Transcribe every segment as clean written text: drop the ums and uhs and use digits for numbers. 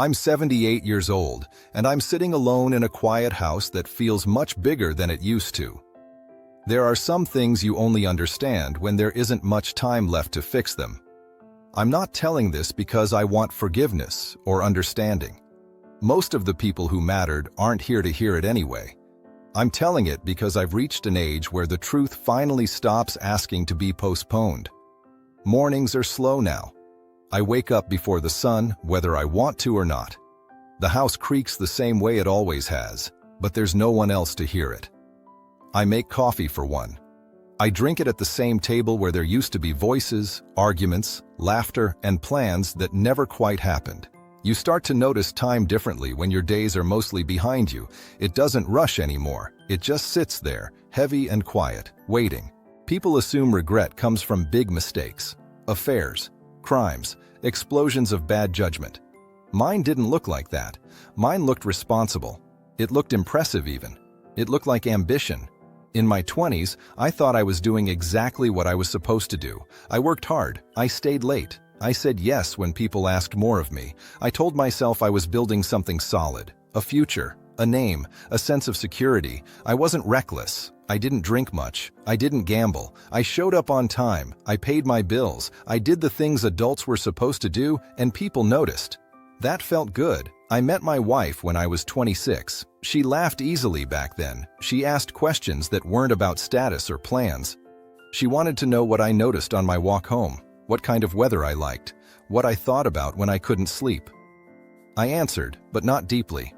I'm 78 years old, and I'm sitting alone in a quiet house that feels much bigger than it used to. There are some things you only understand when there isn't much time left to fix them. I'm not telling this because I want forgiveness or understanding. Most of the people who mattered aren't here to hear it anyway. I'm telling it because I've reached an age where the truth finally stops asking to be postponed. Mornings are slow now. I wake up before the sun, whether I want to or not. The house creaks the same way it always has, but there's no one else to hear it. I make coffee for one. I drink it at the same table where there used to be voices, arguments, laughter, and plans that never quite happened. You start to notice time differently when your days are mostly behind you. It doesn't rush anymore. It just sits there, heavy and quiet, waiting. People assume regret comes from big mistakes, affairs, crimes, explosions of bad judgment. Mine didn't look like that. Mine looked responsible. It looked impressive even. It looked like ambition. In my 20s, I thought I was doing exactly what I was supposed to do. I worked hard. I stayed late. I said yes when people asked more of me. I told myself I was building something solid, a future, a name, a sense of security. I wasn't reckless. I didn't drink much. I didn't gamble. I showed up on time. I paid my bills. I did the things adults were supposed to do, and people noticed. That felt good. I met my wife when I was 26. She laughed easily back then. She asked questions that weren't about status or plans. She wanted to know what I noticed on my walk home, what kind of weather I liked, what I thought about when I couldn't sleep. I answered, but not deeply.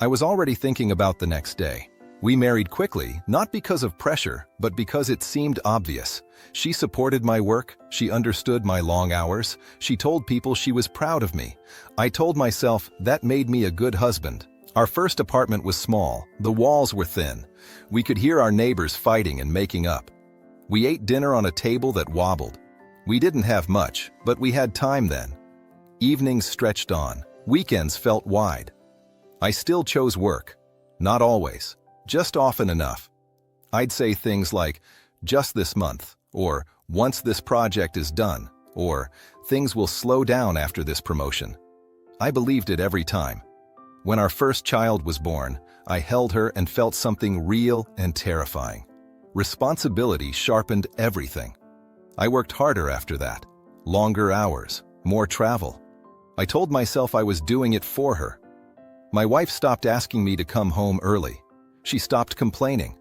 I was already thinking about the next day. We married quickly, not because of pressure, but because it seemed obvious. She supported my work, she understood my long hours, she told people she was proud of me. I told myself that made me a good husband. Our first apartment was small, the walls were thin. We could hear our neighbors fighting and making up. We ate dinner on a table that wobbled. We didn't have much, but we had time then. Evenings stretched on, weekends felt wide. I still chose work. Not always. Just often enough. I'd say things like, just this month, or once this project is done, or things will slow down after this promotion. I believed it every time. When our first child was born, I held her and felt something real and terrifying. Responsibility sharpened everything. I worked harder after that. Longer hours, more travel. I told myself I was doing it for her. My wife stopped asking me to come home early. She stopped complaining.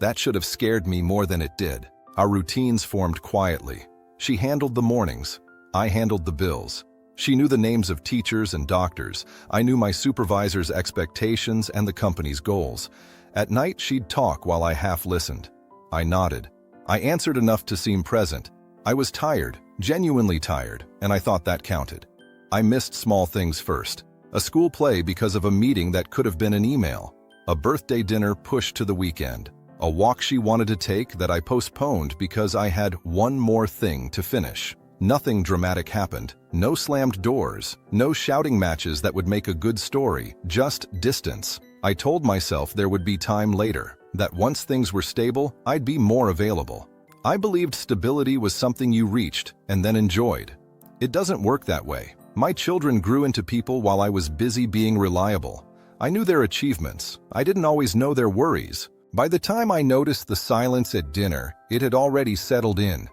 That should have scared me more than it did. Our routines formed quietly. She handled the mornings. I handled the bills. She knew the names of teachers and doctors. I knew my supervisor's expectations and the company's goals. At night, she'd talk while I half listened. I nodded. I answered enough to seem present. I was tired, genuinely tired, and I thought that counted. I missed small things first. A school play because of a meeting that could have been an email. A birthday dinner pushed to the weekend. A walk she wanted to take that I postponed because I had one more thing to finish. Nothing dramatic happened. No slammed doors. No shouting matches that would make a good story. Just distance. I told myself there would be time later. That once things were stable, I'd be more available. I believed stability was something you reached and then enjoyed. It doesn't work that way. My children grew into people while I was busy being reliable. I knew their achievements. I didn't always know their worries. By the time I noticed the silence at dinner, it had already settled in.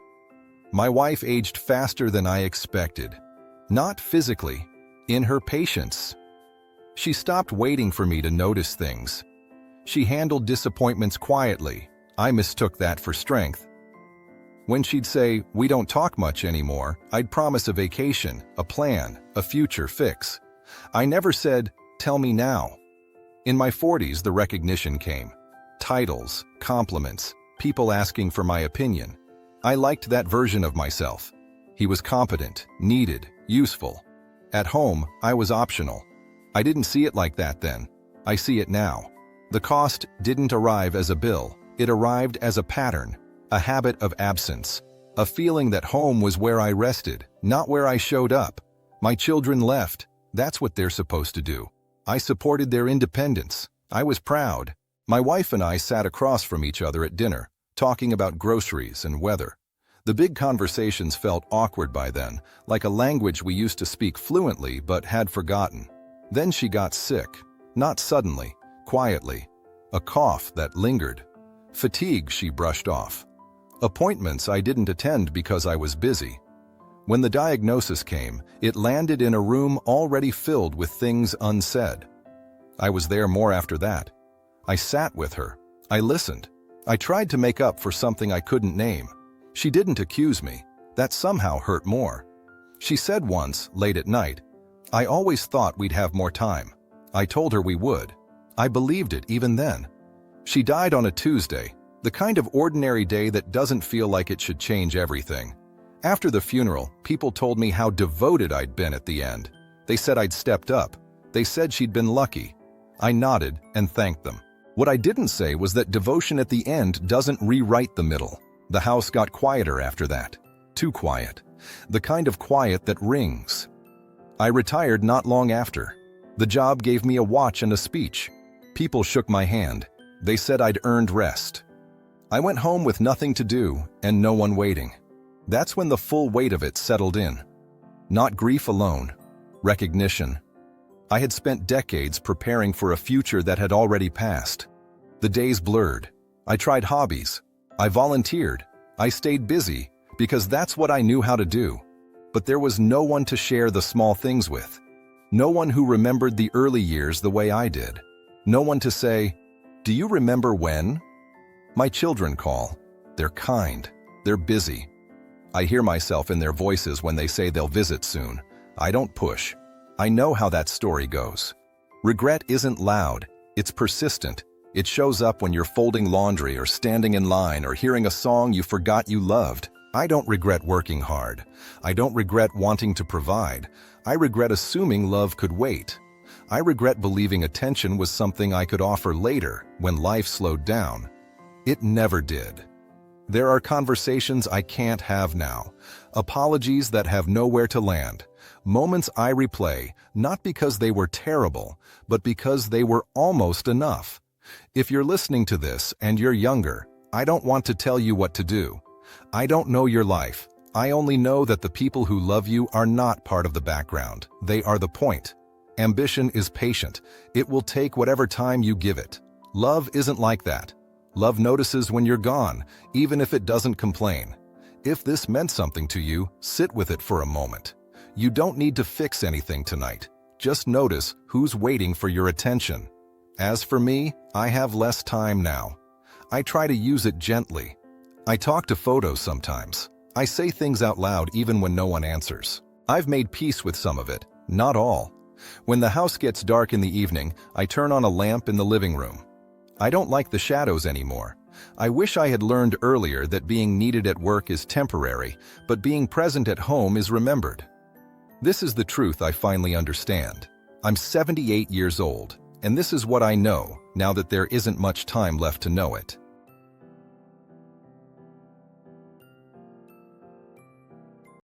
My wife aged faster than I expected. Not physically, in her patience. She stopped waiting for me to notice things. She handled disappointments quietly. I mistook that for strength. When she'd say, "We don't talk much anymore," I'd promise a vacation, a plan, a future fix. I never said, "Tell me now." In my 40s, the recognition came. Titles, compliments, people asking for my opinion. I liked that version of myself. He was competent, needed, useful. At home, I was optional. I didn't see it like that then. I see it now. The cost didn't arrive as a bill. It arrived as a pattern, a habit of absence, a feeling that home was where I rested, not where I showed up. My children left. That's what they're supposed to do. I supported their independence. I was proud. My wife and I sat across from each other at dinner, talking about groceries and weather. The big conversations felt awkward by then, like a language we used to speak fluently but had forgotten. Then she got sick, not suddenly, quietly. A cough that lingered. Fatigue she brushed off. Appointments I didn't attend because I was busy. When the diagnosis came, it landed in a room already filled with things unsaid. I was there more after that. I sat with her. I listened. I tried to make up for something I couldn't name. She didn't accuse me. That somehow hurt more. She said once, late at night, "I always thought we'd have more time." I told her we would. I believed it even then. She died on a Tuesday, the kind of ordinary day that doesn't feel like it should change everything. After the funeral, people told me how devoted I'd been at the end. They said I'd stepped up. They said she'd been lucky. I nodded and thanked them. What I didn't say was that devotion at the end doesn't rewrite the middle. The house got quieter after that. Too quiet. The kind of quiet that rings. I retired not long after. The job gave me a watch and a speech. People shook my hand. They said I'd earned rest. I went home with nothing to do and no one waiting. That's when the full weight of it settled in. Not grief alone. Recognition. I had spent decades preparing for a future that had already passed. The days blurred. I tried hobbies. I volunteered. I stayed busy because that's what I knew how to do. But there was no one to share the small things with. No one who remembered the early years the way I did. No one to say, "Do you remember when?" My children call. They're kind. They're busy. I hear myself in their voices when they say they'll visit soon. I don't push. I know how that story goes. Regret isn't loud. It's persistent. It shows up when you're folding laundry or standing in line or hearing a song you forgot you loved. I don't regret working hard. I don't regret wanting to provide. I regret assuming love could wait. I regret believing attention was something I could offer later when life slowed down. It never did. There are conversations I can't have now, apologies that have nowhere to land, moments I replay, not because they were terrible, but because they were almost enough. If you're listening to this and you're younger, I don't want to tell you what to do. I don't know your life. I only know that the people who love you are not part of the background. They are the point. Ambition is patient. It will take whatever time you give it. Love isn't like that. Love notices when you're gone, even if it doesn't complain. If this meant something to you, sit with it for a moment. You don't need to fix anything tonight. Just notice who's waiting for your attention. As for me, I have less time now. I try to use it gently. I talk to photos sometimes. I say things out loud even when no one answers. I've made peace with some of it, not all. When the house gets dark in the evening, I turn on a lamp in the living room. I don't like the shadows anymore. I wish I had learned earlier that being needed at work is temporary, but being present at home is remembered. This is the truth I finally understand. I'm 78 years old, and this is what I know now that there isn't much time left to know it.